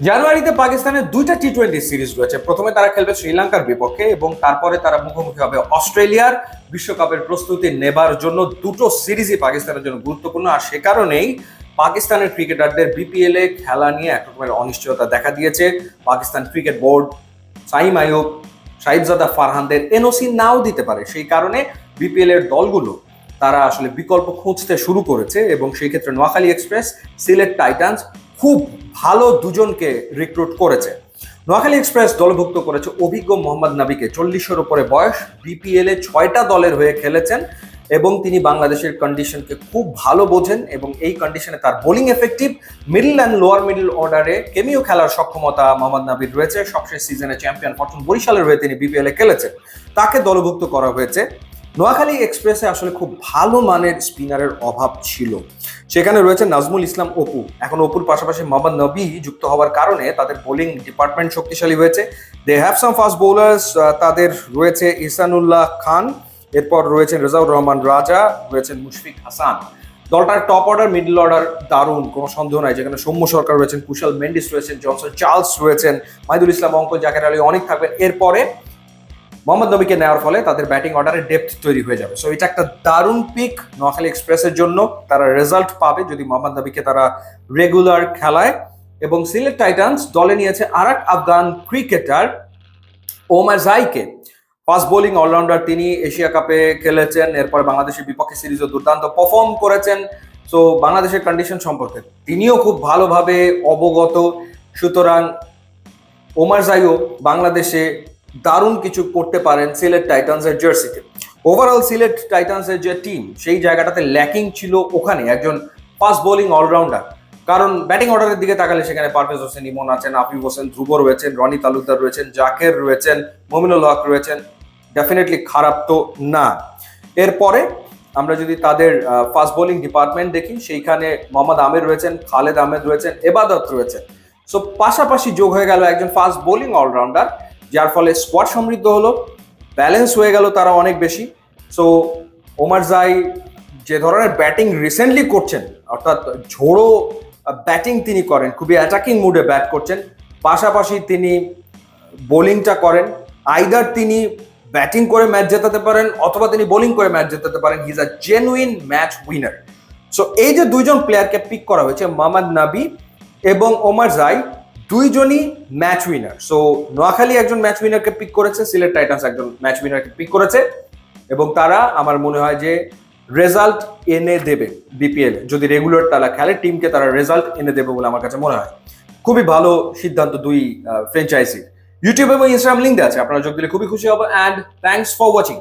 জানুয়ারিতে পাকিস্তানের দুইটা টি-20 সিরিজ রয়েছে। প্রথমে তারা খেলবে শ্রীলঙ্কার বিপক্ষে এবং তারপরে তারা মুখোমুখি হবে অস্ট্রেলিয়ার। বিশ্বকাপের প্রস্তুতি নেবার জন্য দুটো সিরিজই পাকিস্তানের জন্য গুরুত্বপূর্ণ, আর সে কারণেই পাকিস্তানের ক্রিকেটারদের বিপিএল এ খেলা নিয়ে এক রকমের অনিশ্চয়তা দেখা দিয়েছে। পাকিস্তান ক্রিকেট বোর্ড সাইম আইয়ুব, সাহিবজাদা ফারহানদের এনওসি নাও দিতে পারে। সেই কারণে বিপিএল এর দলগুলো তারা আসলে বিকল্প খুঁজতে শুরু করেছে এবং সেই ক্ষেত্রে নোয়াখালী এক্সপ্রেস, সিলেট টাইটান্স খুব ভালো দুজনকে রিক্রুট করেছে। নোয়াখালী এক্সপ্রেস দলভুক্ত করেছে অভিজ্ঞ মোহাম্মদ নাবিকে, 40-এর উপরে বয়স, বিপিএল এ 6টা দলের হয়ে খেলেছেন এবং তিনি বাংলাদেশের কন্ডিশনকে খুব ভালো বোঝেন এবং এই কন্ডিশনে তার bowling effective, middle and lower middle অর্ডারে কেমিও খেলার সক্ষমতা মোহাম্মদ নাবির রয়েছে। সবশেষ সিজনে চ্যাম্পিয়ন ফরচুন বরিশালের হয়ে তিনি বিপিএল এ খেলেছেন, তাকে দলভুক্ত করা হয়েছে। নোয়াখালী এক্সপ্রেসে আসলে খুব ভালো মানের স্পিনারের অভাব ছিল। সেখানে রয়েছে নাজমুল ইসলাম অপু। এখন অপুর পাশাপাশি মোহাম্মদ নবী যুক্ত হওয়ার কারণে তাদের বোলিং ডিপার্টমেন্ট শক্তিশালী হয়েছে। They have some fast bowlers. তাদের রয়েছে ইহসানুল্লাহ খান, এরপর রয়েছেন রেজাউর রহমান রাজা, রয়েছেন মুশফিক হাসান। দলটার টপ অর্ডার মিডল অর্ডার দারুণ, কোনো সন্দেহ নাই। যেখানে সৌম্য সরকার রয়েছেন, কুশাল মেন্ডিস রয়েছেন, জনসন চার্লস রয়েছেন, মাহিদুল ইসলাম অঙ্ক, জাকের আলী অনেক থাকবেন। এরপরে মোহাম্মদ নবীকে নেওয়ার ফলে তাদের ব্যাটিং অর্ডারে ডেপথ তৈরি হয়ে যাবে। সো এটা একটা দারুণ পিক নোয়াখালী এক্সপ্রেসের জন্য। তারা রেজাল্ট পাবে যদি মোহাম্মদ নবীকে তারা রেগুলার খেলায়। এবং সিলেট টাইটান্স দলে নিয়েছে আর এক আফগান ক্রিকেটার ওমার জাইকে, ফাস্ট বোলিং অলরাউন্ডার। তিনি এশিয়া কাপে খেলেছেন, এরপরে বাংলাদেশের বিপক্ষে সিরিজে দুর্দান্ত পারফর্ম করেছেন। সো বাংলাদেশের কন্ডিশন সম্পর্কে তিনিও খুব ভালোভাবে অবগত। সুতরাং ওমার জাইও বাংলাদেশে দারুণ কিছু করতে পারেন সিলেট টাইটান্সের জার্সিতে। ওভারঅল সিলেট টাইটান্সের যে টিম, সেই জায়গাটাতে ল্যাকিং ছিল ওখানে একজন ফাস্ট বোলিং অলরাউন্ডার। কারণ ব্যাটিং অর্ডারের দিকে তাকালে সেখানে পারভেজ হোসেন ইমন আছেন, আফিফ হোসেন, ধ্রুব রয়েছেন, রনি তালুকদার রয়েছেন, জাকের রয়েছেন, মমিনুল হক রয়েছেন। ডেফিনেটলি খারাপ তো না। এরপরে আমরা যদি তাদের ফাস্ট বোলিং ডিপার্টমেন্ট দেখি, সেইখানে মোহাম্মদ আমির রয়েছেন, খালেদ আহমেদ রয়েছেন, এবাদত রয়েছেন। সো পাশাপাশি যোগ হয়ে গেল একজন ফাস্ট বোলিং অলরাউন্ডার, যার ফলে স্কোয়াড সমৃদ্ধ হলো, ব্যালেন্স হয়ে গেল তারা অনেক বেশি। সো ওমার জাই যে ধরনের ব্যাটিং রিসেন্টলি করছেন, অর্থাৎ ঝোড়ো ব্যাটিং তিনি করেন, খুবই অ্যাটাকিং মুডে ব্যাট করছেন, পাশাপাশি তিনি বোলিংটা করেন। আইদার তিনি ব্যাটিং করে ম্যাচ জেতাতে পারেন অথবা তিনি বোলিং করে ম্যাচ জেতাতে পারেন। He is a genuine match winner. So এই যে দুইজন প্লেয়ারকে পিক করা হয়েছে, মোহাম্মদ নাবি এবং ওমার জাই, দুইজনই ম্যাচ উইনার। সো নোয়াখালী একজন ম্যাচ উইনারকে পিক করেছে, সিলেট টাইটান্স একজন ম্যাচ উইনারকে পিক করেছে এবং তারা আমার মনে হয় যে রেজাল্ট এনে দেবে। বিপিএল যদি রেগুলার তারা খেলে, টিমকে তারা রেজাল্ট এনে দেবে বলে আমার কাছে মনে হয়। খুবই ভালো সিদ্ধান্ত দুই ফ্র্যাঞ্চাইজি। ইউটিউব এবং ইনস্টাগ্রাম লিঙ্ক আছে, আপনারা যোগ দিলে খুবই খুশি হবো। And thanks for watching.